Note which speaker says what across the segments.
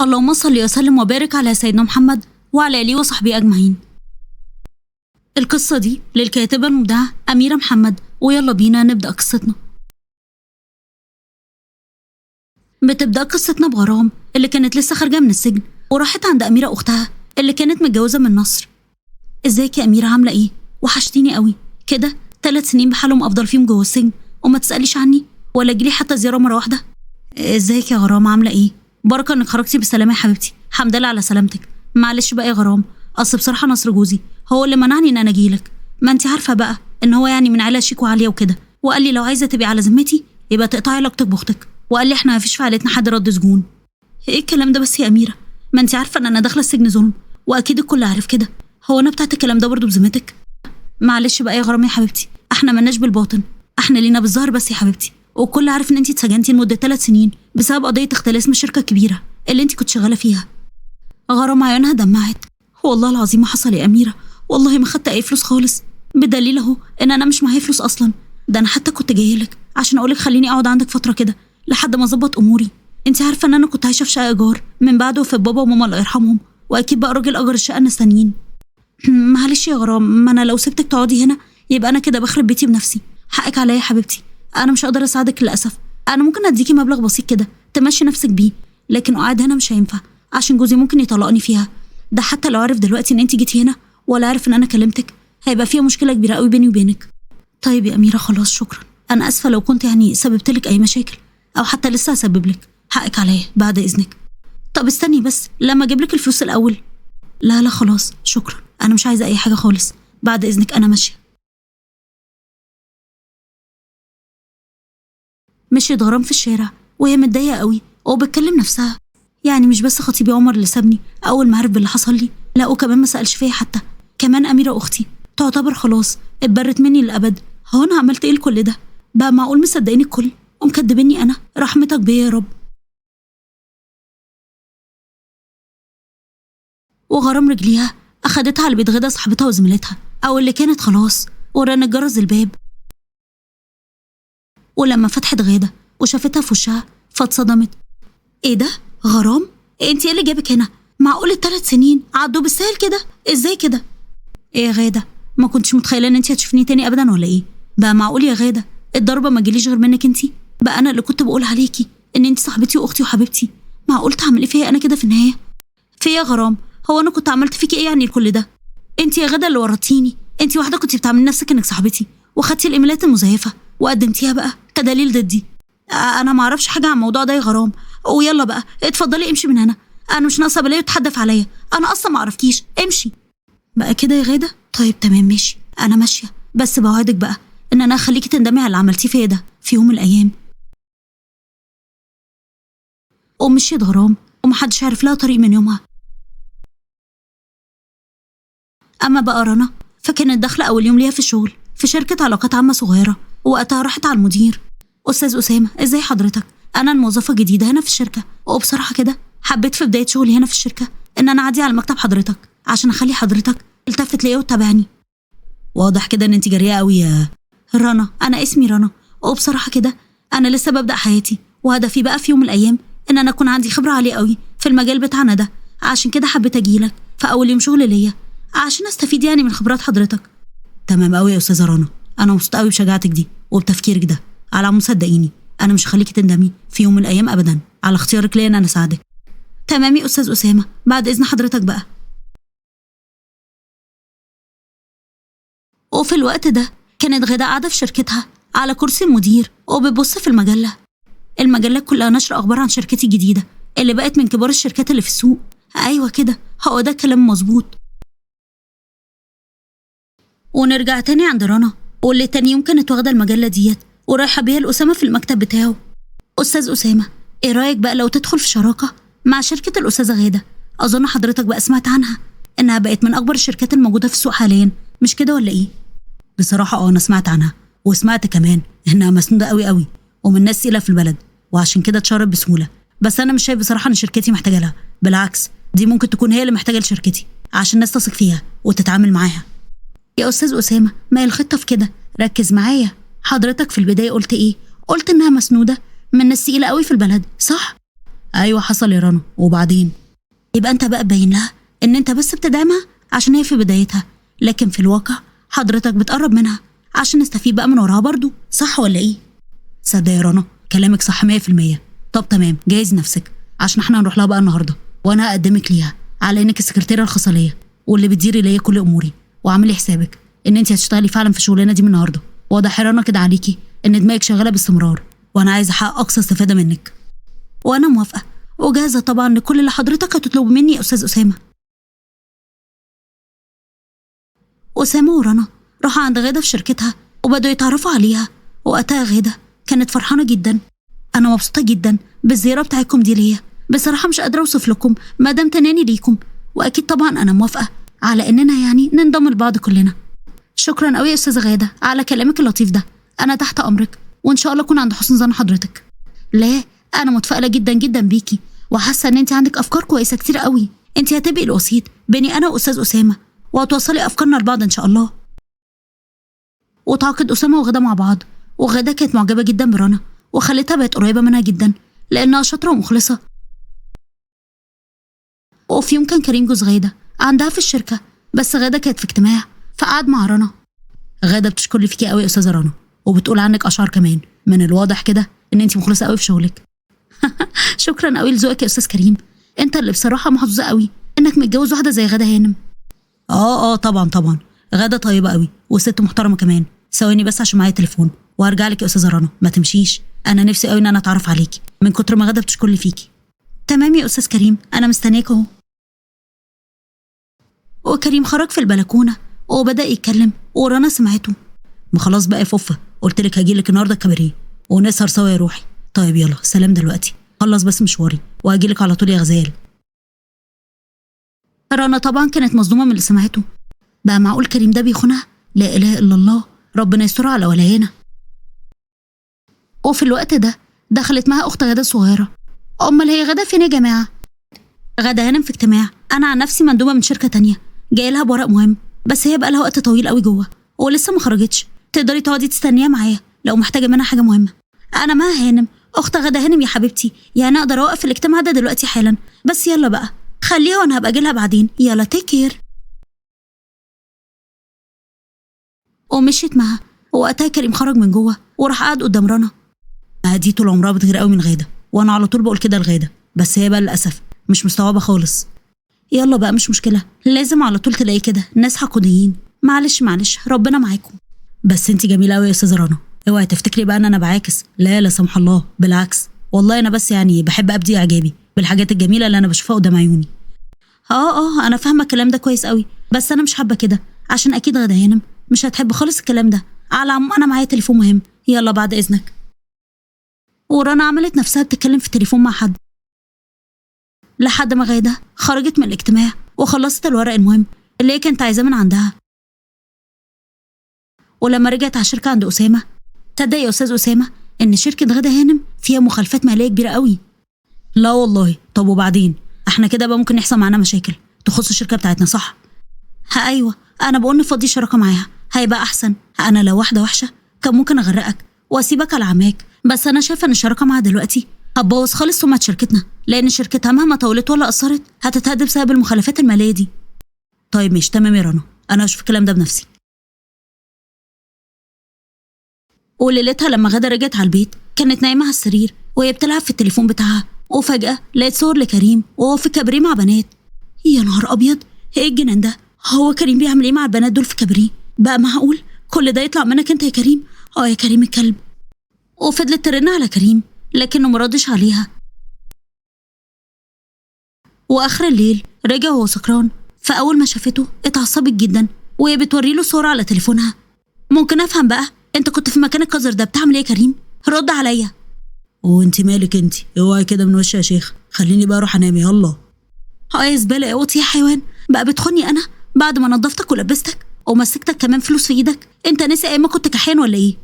Speaker 1: اللهم صل وسلم وبارك على سيدنا محمد وعلى آله وصحبه أجمعين. القصة دي للكاتبة المبدعة أميرة محمد، ويلا بينا نبدأ قصتنا. بتبدأ قصتنا بغرام اللي كانت لسه خارجة من السجن وراحت عند أميرة أختها اللي كانت متجوزة من نصر. ازيك يا أميرة، عاملة ايه؟ وحشتيني قوي كده، 3 سنين بحالهم أفضل فيهم جوه السجن وما تسأليش عني ولا تجيلي حتى زيارة مرة واحدة. ازيك يا غرام، عاملة ايه؟ بركة انك خرجتي بالسلامة يا حبيبتي، الحمد لله على سلامتك. معلش بقى يا غرام، اصل بصراحة نصر جوزي هو اللي منعني ان انا اجيلك، ما انت عارفة بقى ان هو يعني من عيلة شيك وعالية وكده، وقال لي لو عايزة تبقي على ذمتي يبقى تقطعي علاقتك باختك، وقال لي احنا ما فيش في عيلتنا حد رد سجون. ايه الكلام ده بس يا أميرة؟ ما انت عارفة ان انا داخلة السجن ظلم، واكيد الكل عارف كده، هو انا بتاعت الكلام ده برضو بذمتك؟ معلش بقى يا غرام يا حبيبتي، احنا مالناش بالباطن، احنا لينا بالظاهر بس يا حبيبتي، والكل عارف ان انت اتسجنتي لمده 3 سنين بسبب قضيه اختلاس من الشركه الكبيره اللي انت كنت شغاله فيها. غرام عيونها دمعت. والله العظيم ما حصل يا أميرة، والله ما خدت اي فلوس خالص، بدليل اهو ان انا مش معايا فلوس اصلا، ده انا حتى كنت جايه لك عشان اقولك خليني اقعد عندك فتره كده لحد ما اظبط اموري. انت عارفه ان انا كنت عايشه في شقه ايجار من بعد وفاه بابا وماما الله يرحمهم، واكيد بقى راجل اجر الشقه الناس تانيين. معلش يا غرام، ما انا لو سبتك تقعدي هنا يبقى انا كده بخرب بيتي بنفسي، حقك عليا يا حبيبتي، انا مش هقدر اساعدك للاسف، انا ممكن اديكي مبلغ بسيط كده تمشي نفسك بيه، لكن قعد هنا مش هينفع عشان جوزي ممكن يطلقني فيها، ده حتى لو عرف دلوقتي ان انت جيتي هنا ولا عارف ان انا كلمتك هيبقى فيها مشكله كبيره قوي بيني وبينك. طيب يا أميرة خلاص شكرا، انا اسفه لو كنت يعني سببت لك اي مشاكل او حتى لسه هسبب لك، حقك عليا بعد اذنك. طب استني بس لما اجيب لك الفلوس الاول. لا خلاص شكرا، انا مش عايزه اي حاجه خالص، بعد اذنك انا ماشيه. مشيت غرام في الشارع وهي متضايقه قوي وبتكلم نفسها، يعني مش بس خطيبي عمر اللي سابني اول ما عرف باللي حصل لي، لا وكمان ما سالش فيا حتى، كمان اميره اختي تعتبر خلاص اتبرت مني للابد، هو انا عملت ايه لكل ده؟ بقى معقول مصدقين الكل ومكدبيني انا؟ رحمتك بيا يا رب. وغرام رجليها اخدتها على بيت غدا صاحبتها وزميلتها او اللي كانت خلاص، ورنت جرس الباب، ولما فتحت غادة وشافتها في وشها فاتصدمت. ايه ده غرام، انت ايه اللي جابك هنا؟ معقول ال3 سنين عدوا بالسهل كده؟ ازاي كده؟ ايه يا غادة، ما كنتش متخيله ان انت هتشوفيني تاني ابدا ولا ايه؟ بقى معقول يا غادة الضربه ما جاليش غير منك انت؟ بقى انا اللي كنت بقول عليكي ان انت صاحبتي واختي وحبيبتي، معقول تعملي فيا انا كده في النهايه؟ في يا غرام، هو انا كنت عملت فيكي ايه يعني كل ده؟ انت يا غادة اللي ورطتيني، انت واحده كنت بتعملي نفسك انك صاحبتي وخدتي الايميلات المزيفه وقدمتيها بقى كدليل ضدي. انا ما اعرفش حاجه عن الموضوع ده يا غرام، ويلا بقى اتفضلي امشي من هنا، انا مش ناقصه بلاقي يتحدف عليا، انا اصلا ما اعرفكيش، امشي بقى كده يا غادة. طيب تمام ماشي، انا ماشيه، بس بوعدك بقى ان انا هخليكي تندمي على اللي عملتيه فيا ده في يوم من الايام. ومشيت غرام ومحدش عارف لها طريق من يومها. اما بقى رنا فكانت داخله اول يوم ليها في الشغل في شركه علاقات عامه صغيره، ووقتها راحت على المدير. استاذ اسامه ازاي حضرتك، انا الموظفه الجديده هنا في الشركه، وبصراحه كده حبيت في بدايه شغلي هنا في الشركه ان انا اعدي على مكتب حضرتك عشان اخلي حضرتك التفت ليا وتتابعني. واضح كده ان انت جريئه قوي يا رنا. انا اسمي رنا، وبصراحه كده انا لسه ببدا حياتي، وهدفي بقى في يوم من الايام ان انا اكون عندي خبره عاليه قوي في المجال بتاعنا ده، عشان كده حبيت اجيلك في اول يوم شغل ليا عشان استفيد يعني من خبرات حضرتك. تمام قوي يا استاذه رنا، انا مبسوطه قوي بشجاعتك دي وبتفكيرك ده، على العموم صدقيني انا مش هخليكي تندمي في يوم من الايام ابدا على اختيارك ليا ان انا اساعدك. تمام يا استاذ اسامه، بعد اذن حضرتك بقى. وفي الوقت ده كانت غادة قاعده في شركتها على كرسي المدير وبتبص في المجلات كلها نشر اخبار عن شركتي الجديده اللي بقت من كبار الشركات اللي في السوق. ايوه كده، هو ده كلام مظبوط. ونرجع تاني عند رنا، واللي تاني يوم كانت واخده المجله ديت ورايحه بيها لأسامة في المكتب بتاعه. استاذ اسامه، ايه رايك بقى لو تدخل في شراكه مع شركه الاستاذه غاده؟ اظن حضرتك بقى سمعت عنها انها بقت من اكبر الشركات الموجوده في السوق حاليا، مش كده ولا ايه؟ بصراحه انا سمعت عنها، وسمعت كمان انها مسنوده قوي قوي ومن ناس تقيله في البلد، وعشان كده اتشهرت بسهوله، بس انا مش شايف بصراحه ان شركتي محتاجه لها، بالعكس دي ممكن تكون هي اللي محتاجه لشركتي عشان الناس تثق فيها وتتعامل معاها. يا استاذ اسامه، ما هي الخطه في كده، ركز معايا. حضرتك في البدايه قلت ايه؟ قلت انها مسنوده من ناس تقيله قوي في البلد، صح؟ ايوه حصل يا رنا، وبعدين؟ يبقى انت بقى باين لها ان انت بس بتدعمها عشان هي في بدايتها، لكن في الواقع حضرتك بتقرب منها عشان نستفيد بقى من وراها برضو، صح ولا ايه؟ صدق يا رنا كلامك صح 100%. طب تمام، جهز نفسك عشان احنا هنروح لها بقى النهارده، وانا هقدمك ليها على انك السكرتيره الخاصه ليا واللي بتديري ليا كل اموري، واعملي حسابك ان انت هتشتغلي فعلا في الشغلانه دي من النهارده. واضح يا رنا كده عليكي ان دماغك شغاله باستمرار، وانا عايزه احقق اقصى استفاده منك. وانا موافقه وجاهزه طبعا لكل اللي حضرتك هتطلبه مني يا استاذ اسامه. اسامه ورنا راحوا عند غاده في شركتها وبدأوا يتعرفوا عليها، وقتها غاده كانت فرحانه جدا. انا مبسوطه جدا بالزياره بتاعتكم دي ليا، بصراحه مش قادره اوصف لكم مدى امتناني ليكم، واكيد طبعا انا موافقه على اننا يعني ننضم لبعض كلنا. شكرا قوي يا استاذه غاده على كلامك اللطيف ده، انا تحت امرك وان شاء الله اكون عند حسن ظن حضرتك. لا، انا متفائله جدا جدا بيكي، وحاسه ان انت عندك افكار كويسه كتير قوي. انت هتبقي الوسيط بيني انا واستاذ اسامه، وهتوصلي افكارنا لبعض ان شاء الله. وتعاقد اسامه وغاده مع بعض، وغاده كانت معجبه جدا برنا وخلتها بقت قريبه منها جدا لانها شاطره ومخلصه. وفي يوم كان كريم جوز غاده عندها في الشركه، بس غاده كانت في اجتماع فقعد مع رنا. غاده بتشكر لي فيكي قوي يا استاذه رنا، وبتقول عنك اشعار كمان، من الواضح كده ان انت مخلصه قوي في شغلك. شكرا قوي لذوقك يا استاذ كريم، انت اللي بصراحه محظوظه قوي انك متجوز واحده زي غاده هانم. طبعا غاده طيبه قوي وست محترمه كمان. ثواني بس عشان معايا تليفون وهرجع لك يا استاذه رنا، ما تمشيش، انا نفسي قوي ان انا اتعرف عليكي من كتر ما غاده بتشكر لي فيكي. تمام يا استاذ كريم، انا مستنياك اهو. وكريم خرج في البلكونه وبدا يتكلم ورنا سمعته. ما خلاص بقى يا فوفه، قلت لك هاجي لك النهارده الكباريه ونسهر سوا يا روحي. طيب يلا سلام دلوقتي، خلص بس مشواري وهاجي لك على طول يا غزال. رنا طبعا كانت مصدومه من اللي سمعته، بقى معقول كريم ده بيخونها؟ لا اله الا الله، ربنا يسترها على ولايانا. وفي الوقت ده دخلت معاها اخت غاده الصغيره. امال هي غاده فين يا جماعه؟ غاده هانم في اجتماع، انا عن نفسي مندوبه من شركه تانية جايه لها بورق مهم، بس هي بقى لها وقت طويل قوي جوه ولسه ما خرجتش، تقدري تقعدي تستنيها معايا لو محتاجه منها حاجه مهمه. انا مها هانم اخت غاده هانم يا حبيبتي، يعني اقدر اوقف الاجتماع ده دلوقتي حالا، بس يلا بقى خليها وانا هبقى اجيلها بعدين، يلا تيك كير. ومشيت معاها، ووقتها كريم خرج من جوه وراح قعد قدام رنا. ما دي طول عمرها بتغير قوي من غاده، وانا على طول بقول كده لغاده، بس هي بقى للاسف مش مستوعبه خالص. يلا بقى مش مشكله، لازم على طول تلاقي كده ناس حقوديين، معلش ربنا معاكم. بس انت جميله قوي يا استاذه رنا، اوعي تفتكري بقى ان انا بعاكس، لا لا سمح الله، بالعكس والله انا بس يعني بحب ابدي اعجابي بالحاجات الجميله اللي انا بشوفها قدام عيوني. انا فاهمه الكلام ده كويس قوي، بس انا مش حابه كده عشان اكيد غاده هانم مش هتحب خالص الكلام ده. على العموم انا معايا تليفون مهم، يلا بعد اذنك. ورنا عملت نفسها بتتكلم في التليفون مع حد لحد ما غاده خرجت من الاجتماع وخلصت الورق المهم اللي هي كانت عايزاه من عندها. ولما رجعت على الشركه عند اسامه، تصدق يا استاذ اسامه ان شركه غاده هانم فيها مخالفات ماليه كبيره قوي؟ لا والله. طب وبعدين؟ احنا كده بقى ممكن يحصل معانا مشاكل تخص الشركه بتاعتنا، صح؟ ايوه، انا بقول نفضي شراكه معاها هيبقى احسن. انا لو واحده وحشه كان ممكن اغرقك واسيبك على عماك، بس انا شايفه ان الشراكه معاها دلوقتي هتبوظ خالص سمعه شركتنا، لان شركتها مهما طولت ولا قصرت هتتهد بسبب المخالفات الماليه دي. طيب مش تمام يا رنا، انا هشوف الكلام ده بنفسي. وليلتها لما غاده رجعت على البيت كانت نايمه على السرير وهي بتلعب في التليفون بتاعها، وفجاه لقيت صور لكريم وهو في كابريه مع بنات. يا نهار ابيض، ايه الجنان ده؟ هو كريم بيعمل ايه مع البنات دول في كابريه؟ بقى معقول كل ده يطلع منك انت يا كريم؟ يا كريم الكلب. وفضلت ترن على كريم لكنه مردش عليها. واخر الليل رجع وهو سكران، فاول ما شافته اتعصبت جدا وهي بتوريله صورة على تليفونها. ممكن افهم بقى انت كنت في مكان القذر ده بتعمل ايه يا كريم؟ رد عليا. وانت مالك انت؟ اوعي كده من وشي يا شيخ، خليني بقى اروح انام يلا. يا زباله يا قطي يا حيوان، بقى بتخوني انا بعد ما نظفتك ولبستك ومسكتك كمان فلوس في ايدك؟ انت ناسي ايام ما كنت كحيان ولا ايه؟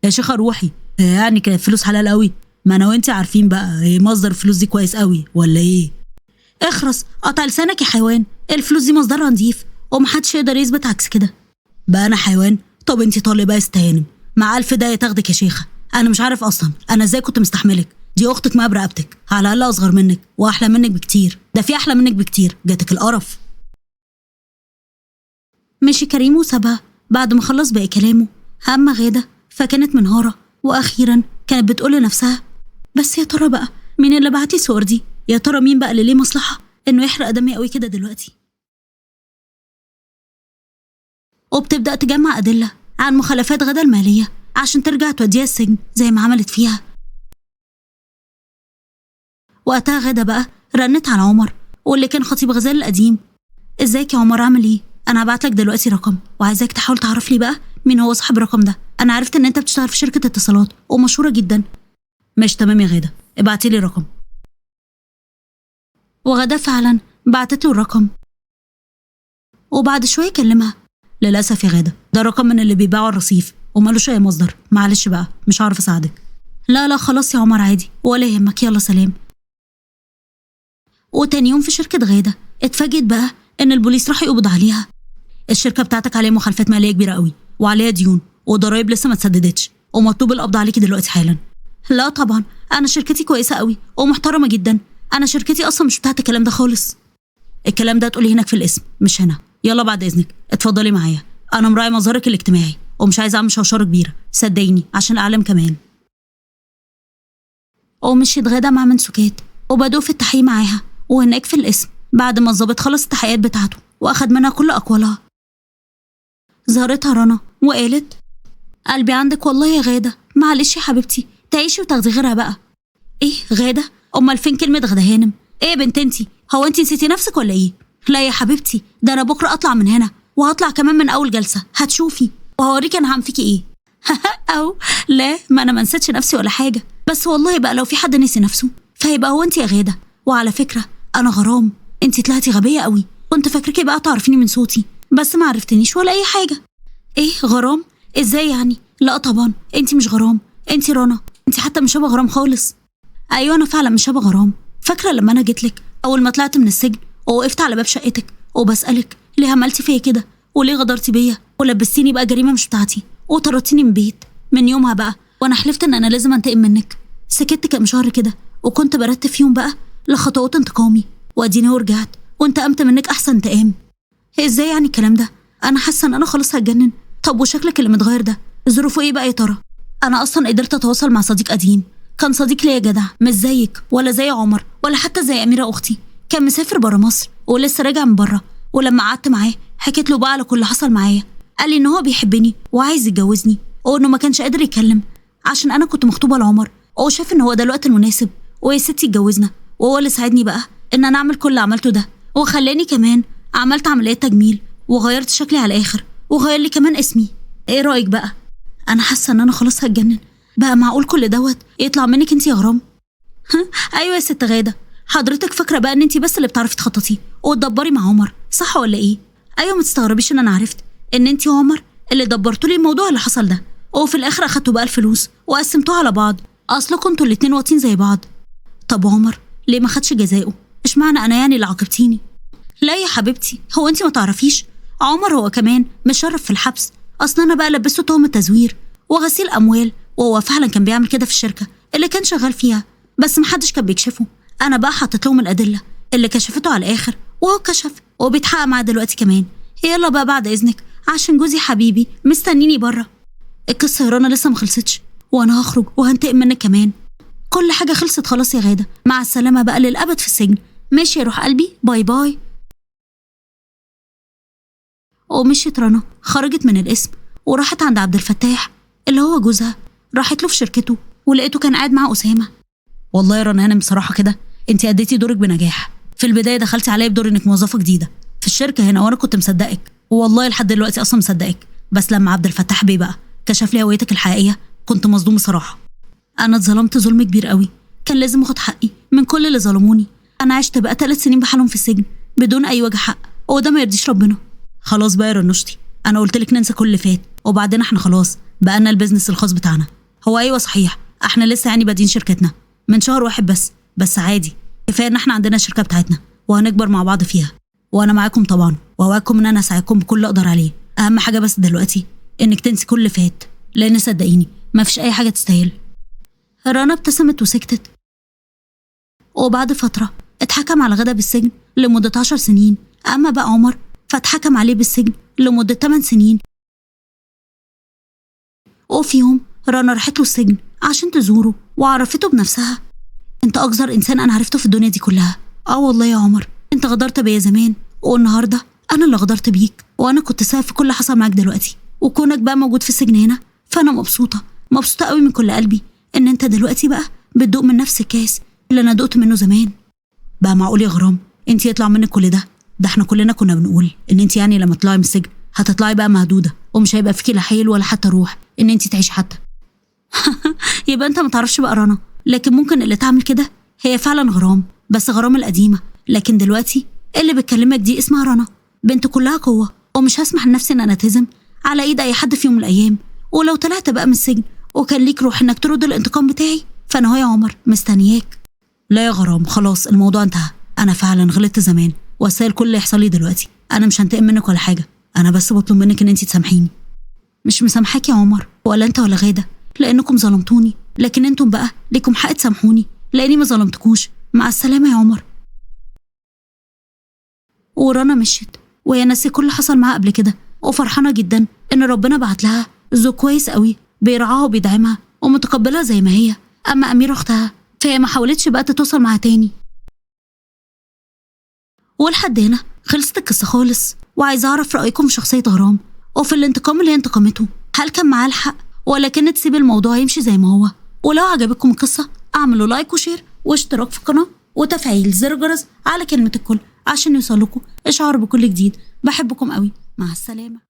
Speaker 1: يا شيخه روحي، يعني كانت فلوس حلال قوي، ما انا وانت عارفين بقى ايه مصدر الفلوس دي كويس قوي ولا ايه؟ اخرس، قطع لسانك يا حيوان، الفلوس دي مصدرها نظيف ومحدش يقدر يثبت عكس كده. بقى انا حيوان؟ طب انت طالبه يا استهانم، مع الف دايه تاخدك يا شيخه، انا مش عارف اصلا انا ازاي كنت مستحملك، دي اختك ما برقبتك، على الاقل اصغر منك واحلى منك بكتير، ده في احلى منك بكتير، جاتك القرف. مشي كريم وسابها بعد ما خلص باقي كلامه. اما غادة فكانت منهارة، واخيرا كانت بتقول لنفسها بس يا ترى بقى مين اللي بعتي الصور دي؟ يا ترى مين بقى اللي ليه مصلحة انه يحرق دمي قوي كده دلوقتي؟ وبتبدأ تجمع أدلة عن مخالفات غادة المالية عشان ترجع توديها السجن زي ما عملت فيها. وقتها غادة بقى رنت على عمر واللي كان خطيب غزال القديم. ازيك يا عمر، عامل ايه؟ انا هبعتلك دلوقتي رقم وعايزاك تحاول تعرف لي بقى مين هو صاحب الرقم ده. انا عرفت ان انت بتشتغل في شركة اتصالات ومشهورة جدا. مش تمام يا غادة، ابعتيلي الرقم. وغادة فعلا بعتت له الرقم، وبعد شوية كلمها. للأسف يا غادة ده رقم من اللي بيبيعوا الرصيف ومالوش أي مصدر، معلش بقى مش عارف أساعدك. لا خلاص يا عمر عادي ولا يهمك، يلا سلام. وتاني يوم في شركة غادة اتفاجئت بقى إن البوليس راح يقبض عليها. الشركة بتاعتك عليها مخالفات مالية كبيرة قوي وعليها ديون وضرايب لسه ما اتسددتش ومطلوب القبض عليكي دلوقتي حالا. لا طبعا أنا شركتي كويسة قوي ومحترمة جدا، أنا شركتي أصلا مش بتاعت الكلام ده خالص. الكلام ده تقولي هناك في الاسم مش هنا. يلا بعد إذنك اتفضلي معايا، أنا مراعي مظهرك الاجتماعي ومش عايزة أعمل شوشرة كبيرة صدقيني عشان الإعلام كمان. ومشيت غادة مع منسوكات وبدأوا في التحقيق معاها. وهناك في الاسم بعد ما الظابط خلص التحقيقات بتاعته وأخد منها كل أقوالها، ظهرتها رنا وقالت قلبي عندك والله يا غادة، معلش يا حبيبتي تعيشي وتاخدي غيرها بقى. ايه غادة؟ امال فين كلمة غدا هانم؟ ايه يا بنت انتي، هو انتي نسيتي نفسك ولا ايه؟ لا يا حبيبتي ده انا بكرة اطلع من هنا وهطلع كمان من اول جلسة هتشوفي وهوريكي انا هعمل فيكي ايه. او لا ما انا ما نسيتش نفسي ولا حاجة، بس والله بقى لو في حد نسي نفسه فهيبقى هو انتي يا غادة. وعلى فكرة انا غرام، انتي طلعتي غبية قوي، كنت فاكركي بقى تعرفيني من صوتي بس ما عرفتنيش ولا اي حاجة. ايه غرام؟ ازاي يعني؟ لا طبعا انتي مش غرام، انتي رنا، انتي حتى مش شبه غرام خالص. ايوه انا فعلا مش شبه غرام. فاكره لما انا جيتلك اول ما طلعت من السجن ووقفت على باب شقتك وبسالك ليه عملتي فيا كده وليه غدرتي بيا ولبستيني بقى جريمه مش بتاعتي وطردتيني من بيت؟ من يومها بقى وانا حلفت ان انا لازم انتقم منك. سكت كام شهر كده وكنت برتب فيهم بقى لخطوات انتقامي، واديني ورجعت وانتقمت منك احسن انتقام. ازاي يعني الكلام ده؟ انا حاسه ان انا خلاص هتجنن. طب وشكلك اللي متغير ده ظروفه ايه بقى يا ترى؟ انا اصلا قدرت اتواصل مع صديق قديم، كان صديق ليا جدع مش زيك ولا زي عمر ولا حتى زي أميرة أختي، كان مسافر برا مصر ولسه راجع من برا. ولما قعدت معاه حكيت له بقى على كل اللي حصل معايا. قال لي إن هو بيحبني وعايز يتجوزني وإنه ما كانش قادر يتكلم عشان أنا كنت مخطوبة لعمر، وشاف إن هو ده الوقت المناسب ويا ستي اتجوزنا. وهو اللي ساعدني بقى إن أنا أعمل كل اللي عملته ده، وخلاني كمان عملت عملية تجميل وغيرت شكلي على الآخر وغير لي كمان اسمي. إيه رأيك بقى؟ أنا حاسة إن أنا خلاص هتجنن بقى، معقول كل دوت يطلع منك انت يا غرام؟ ايوه يا ست غاده، حضرتك فاكره بقى ان انت بس اللي بتعرفي تخططي وتدبري مع عمر صح ولا ايه؟ ايوه ما تستغربيش ان انا عرفت ان انت وعمر اللي دبرتوا لي الموضوع اللي حصل ده، وفي الاخر اخدتوا بقى الفلوس وقسمتوها على بعض، اصلكم انتوا الاتنين واطين زي بعض. طب عمر ليه ما خدش جزاؤه؟ اشمعنى انا يعني اللي عاقبتيني؟ لا يا حبيبتي هو انت ما تعرفيش، عمر هو كمان مشرف في الحبس، اصلا انا بقى لبسته تهمه تزوير وغسيل اموال، وهو فعلا كان بيعمل كده في الشركه اللي كان شغال فيها بس محدش كان بيكشفه. انا بقى حطيت لهم الادله اللي كشفته على الاخر وهو كشف وبيتحقق معاه دلوقتي كمان. يلا بقى بعد اذنك عشان جوزي حبيبي مستنيني بره. القصه يا رنا لسه ما خلصتش وانا هخرج وهنتقم منك كمان. كل حاجه خلصت خلاص يا غاده، مع السلامه بقى للابد في السجن. ماشي يا روح قلبي، باي باي. ومشيت رنا، خرجت من القسم وراحت عند عبد الفتاح اللي هو جوزها. راحت له في شركته ولقيته كان قاعد مع أسامة. والله يا رنا هانم بصراحة كده انت أديتي دورك بنجاح. في البداية دخلتي عليا بدور انك موظفة جديدة في الشركة هنا وانا كنت مصدقك، والله لحد دلوقتي اصلا مصدقك، بس لما عبد الفتاح بيه بقى كشف لي هويتك الحقيقية كنت مصدوم بصراحة. انا اتظلمت ظلم كبير قوي، كان لازم اخد حقي من كل اللي ظلموني. انا عشت بقى 3 سنين بحالهم في السجن بدون اي وجه حق، وده ما يرضيش ربنا. خلاص بقى يا رنوشتي، انا قلت لك ننسى كل اللي فات، وبعدين احنا خلاص بقى لنا البيزنس الخاص بتاعنا. هو ايوه صحيح احنا لسه يعني بادين شركتنا من شهر واحد بس عادي، كفايه ان احنا عندنا الشركه بتاعتنا وهنكبر مع بعض فيها، وانا معاكم طبعا واوعدكم ان انا اساعدكم بكل اللي اقدر عليه. اهم حاجه بس دلوقتي انك تنسي كل اللي فات، لان صدقيني ما فيش اي حاجه تستاهل. رنا ابتسمت وسكتت وبعد فترة اتحكم على غدا بالسجن لمدة 10 سنين. أما بقى عمر فاتحكم عليه بالسجن لمدة 8 سنين. وفي يوم رنا راحت له السجن عشان تزوره وعرفته بنفسها. انت أقذر إنسان أنا عرفته في الدنيا دي كلها. والله يا عمر، انت غدرت بيا زمان، والنهاردة أنا اللي غدرت بيك، وأنا كنت سبب في كل اللي حصل معاك دلوقتي. وكونك بقى موجود في السجن هنا فأنا مبسوطة قوي من كل قلبي إن انت دلوقتي بقى بتدوق من نفس الكاس اللي أنا دقت منه زمان. بقى معقول يا غرام انت يطلع منك كل ده؟ ده احنا كلنا كنا بنقول ان انت يعني لما تطلعي من السجن هتطلعي بقى مهدودة ومش هيبقى فيكي لا حيل ولا حتى روح ان انت تعيشي حتى. يبقى انت متعرفش بقى رنا، لكن ممكن اللي تعمل كده هي فعلا غرام، بس غرام القديمة. لكن دلوقتي اللي بتكلمك دي اسمها رنا، بنت كلها قوة، ومش هسمح لنفسي ان انا اتهزم على ايد اي حد في يوم من الايام. ولو طلعت بقى من السجن وكان ليك روح انك ترد الانتقام بتاعي فانا هو يا عمر مستنياك. لا يا غرام، خلاص الموضوع انتهى. انا فعلا غلطت زمان واستاهل كل اللي يحصل لي دلوقتي. انا مش هنتقم منك ولا حاجة، انا بس بطلب منك ان انت تسامحيني. مش مسامحاك يا عمر، ولا انت ولا غادة، لانكم ظلمتوني، لكن انتم بقى ليكم حق تسامحوني لاني ما ظلمتكوش. مع السلامة يا عمر. ورنا مشيت وهي ناسيه كل اللي حصل معاها قبل كده، وفرحانة جدا ان ربنا بعت لها زوج كويس قوي بيرعاها وبيدعمها ومتقبلها زي ما هي. اما أميرة اختها فهي ما حاولتش بقى تتواصل معاها تاني. ولحد هنا خلصت القصة خالص، وعايزة اعرف رأيكم في شخصية غرام وفي الانتقام اللي هي انتقمته. هل كان معاه الحق ولا كانت تسيب الموضوع يمشي زي ما هو؟ ولو عجبتكم القصة اعملوا لايك وشير واشتراك في القناة وتفعيل زر الجرس على كلمة الكل عشان يوصلكوا اشعار بكل جديد. بحبكم قوي، مع السلامة.